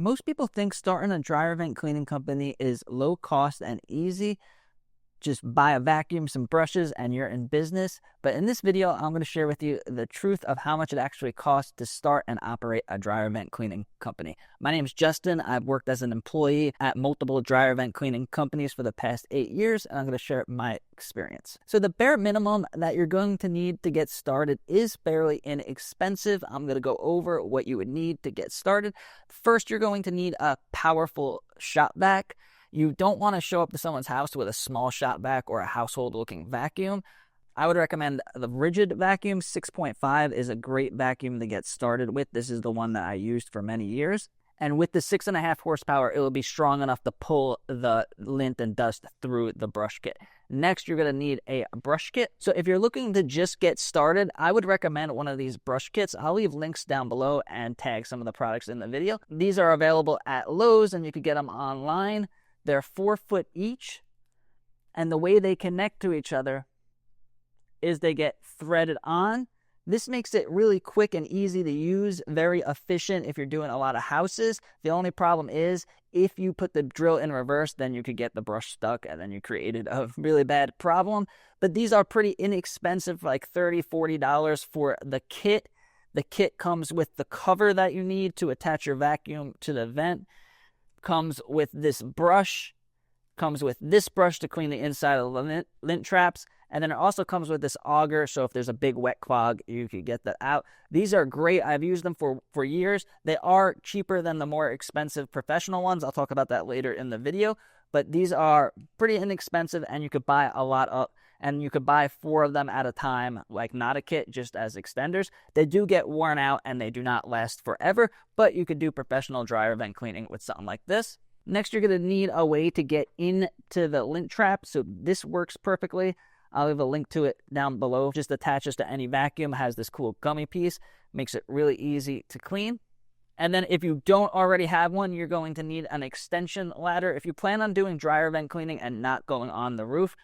Most people think starting a dryer vent cleaning company is low cost and easy. Just buy a vacuum, some brushes, and you're in business. But in this video, I'm going to share with you the truth of how much it actually costs to start and operate a dryer vent cleaning company. My name is Justin. I've worked as an employee at multiple dryer vent cleaning companies for the past 8 years, and I'm going to share my experience. So the bare minimum that you're going to need to get started is fairly inexpensive. I'm going to go over what you would need to get started. First, you're going to need a powerful shop vac. You don't want to show up to someone's house with a small shop vac or a household looking vacuum. I would recommend the Ridgid vacuum. 6.5 is a great vacuum to get started with. This is the one that I used for many years. And with the 6.5 horsepower, it will be strong enough to pull the lint and dust through the brush kit. Next, you're going to need a brush kit. So if you're looking to just get started, I would recommend one of these brush kits. I'll leave links down below and tag some of the products in the video. These are available at Lowe's and you can get them online. They're 4 foot each, and the way they connect to each other is they get threaded on. This makes it really quick and easy to use, very efficient if you're doing a lot of houses. The only problem is if you put the drill in reverse, then you could get the brush stuck, and then you created a really bad problem. But these are pretty inexpensive, like $30, $40 for the kit. The kit comes with the cover that you need to attach your vacuum to the vent. Comes with this brush, comes with this brush to clean the inside of the lint traps, and then it also comes with this auger, so if there's a big wet clog, you can get that out. These are great. I've used them for years. They are cheaper than the more expensive professional ones. I'll talk about that later in the video, but these are pretty inexpensive, and you could buy a lot of, and you could buy 4 of them at a time, like not a kit, just as extenders. They do get worn out and they do not last forever, but you could do professional dryer vent cleaning with something like this. Next, you're going to need a way to get into the lint trap. So this works perfectly. I'll leave a link to it down below. Just attaches to any vacuum, has this cool gummy piece, makes it really easy to clean. And then if you don't already have one, you're going to need an extension ladder. If you plan on doing dryer vent cleaning and not going on the roof,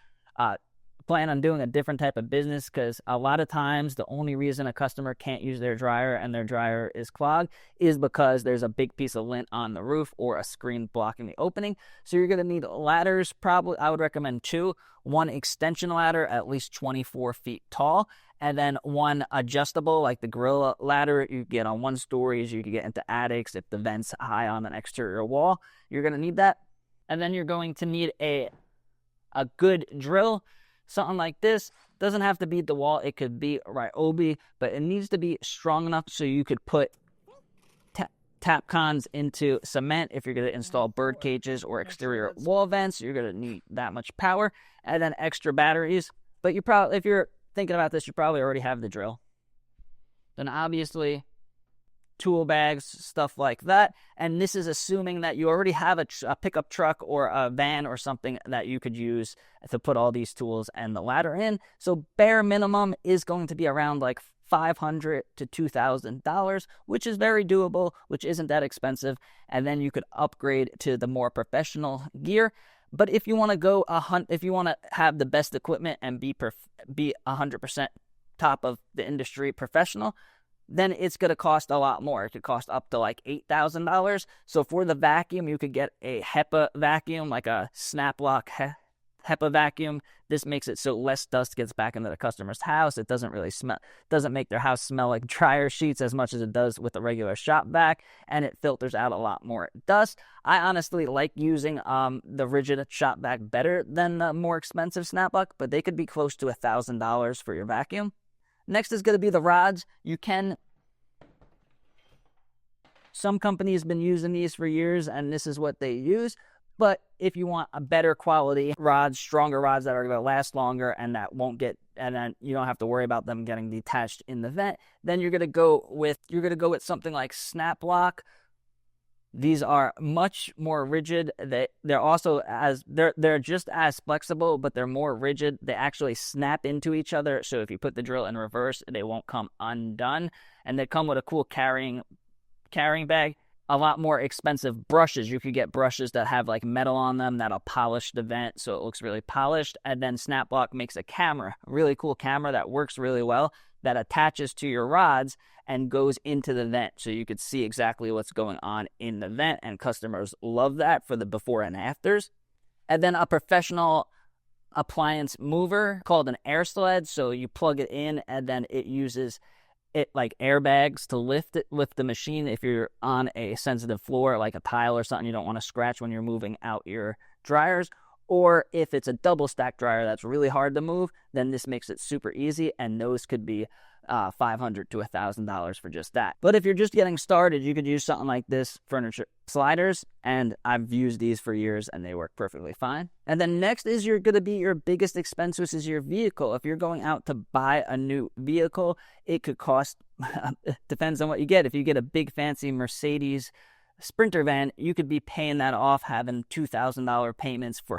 plan on doing a different type of business, because a lot of times the only reason a customer can't use their dryer and their dryer is clogged is because there's a big piece of lint on the roof or a screen blocking the opening. So you're going to need ladders. Probably I would recommend 2. One extension ladder at least 24 feet tall, and then one adjustable like the Gorilla ladder you get on 1 stories. You can get into attics if the vent's high on an exterior wall. You're going to need that. And then you're going to need a good drill. Something like this. Doesn't have to be the wall. It could be Ryobi, but it needs to be strong enough so you could put Tapcons into cement. If you're going to install bird cages or exterior wall vents, you're going to need that much power, and then extra batteries. But you probably, if you're thinking about this, you probably already have the drill. Then obviously tool bags, stuff like that. And this is assuming that you already have a pickup truck or a van or something that you could use to put all these tools and the ladder in. So bare minimum is going to be around like $500 to $2,000, which is very doable, which isn't that expensive. And then you could upgrade to the more professional gear. But if you want to go if you want to have the best equipment and be 100% top of the industry professional, then it's going to cost a lot more. It could cost up to like $8,000. So for the vacuum, you could get a HEPA vacuum, like a Snap-Lock HEPA vacuum. This makes it so less dust gets back into the customer's house. It doesn't really doesn't make their house smell like dryer sheets as much as it does with a regular shop vac, and it filters out a lot more dust. I honestly like using the Ridgid shop vac better than the more expensive Snap-Lock, but they could be close to $1,000 for your vacuum. Next is going to be the rods. Some companies have been using these for years, and this is what they use. But if you want a better quality rods, stronger rods that are going to last longer and that won't get, and then you don't have to worry about them getting detached in the vent, then you're going to go with something like Snap-Lock. These are much more rigid. They're also they're just as flexible, but they're more rigid. They actually snap into each other. So if you put the drill in reverse, they won't come undone. And they come with a cool carrying bag. A lot more expensive brushes. You could get brushes that have like metal on them that'll polish the vent so it looks really polished. And then Snap-Lock makes a camera, a really cool camera that works really well. that attaches to your rods and goes into the vent. So you could see exactly what's going on in the vent, and customers love that for the before and afters. And then a professional appliance mover called an air sled. So you plug it in and then it uses it like airbags to lift the machine. If you're on a sensitive floor like a tile or something you don't want to scratch when you're moving out your dryers, or if it's a double stack dryer that's really hard to move, then this makes it super easy, and those could be $500 to $1,000 for just that. But if you're just getting started, you could use something like this, furniture sliders, and I've used these for years and they work perfectly fine. And then next is going to be your biggest expense, which is your vehicle. If you're going out to buy a new vehicle, it could cost, depends on what you get. If you get a big fancy Mercedes Sprinter van, you could be paying that off, having $2,000 payments for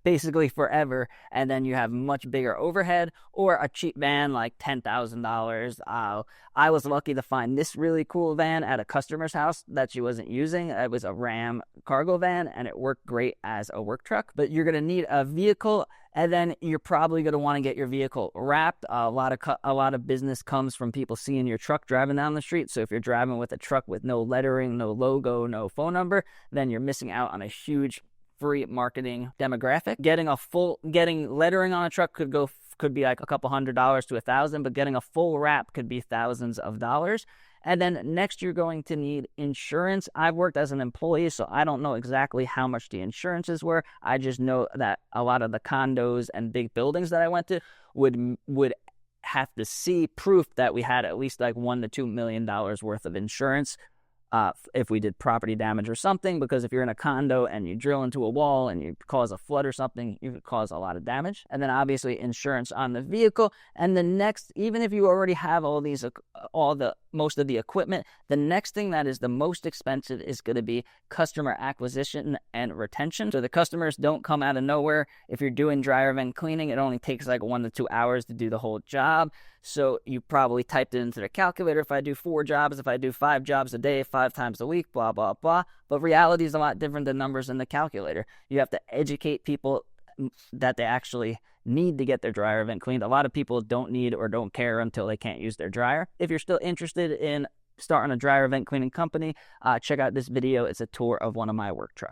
basically forever, and then you have much bigger overhead. Or a cheap van like $10,000. I was lucky to find this really cool van at a customer's house that she wasn't using. It was a Ram cargo van, and it worked great as a work truck. But you're going to need a vehicle, and then you're probably going to want to get your vehicle wrapped. A lot of business comes from people seeing your truck driving down the street. So if you're driving with a truck with no lettering, no logo, no phone number, then you're missing out on a huge free marketing demographic. Getting lettering on a truck could be like a couple $100 to $1,000, but getting a full wrap could be thousands of dollars. And then next, you're going to need insurance. I've worked as an employee, so I don't know exactly how much the insurances were. I just know that a lot of the condos and big buildings that I went to would have to see proof that we had at least like $1 to $2 million worth of insurance if we did property damage or something, because if you're in a condo and you drill into a wall and you cause a flood or something, you could cause a lot of damage. And then obviously insurance on the vehicle. And the next, even if you already have most of the equipment, the next thing that is the most expensive is going to be customer acquisition and retention. So the customers don't come out of nowhere. If you're doing dryer vent cleaning, it only takes like 1 to 2 hours to do the whole job. So you probably typed it into the calculator. If I do 4 jobs, if I do 5 jobs a day, 5 times a week, blah, blah, blah. But reality is a lot different than numbers in the calculator. You have to educate people that they actually need to get their dryer vent cleaned. A lot of people don't need or don't care until they can't use their dryer. If you're still interested in starting a dryer vent cleaning company, check out this video. It's a tour of one of my work trucks.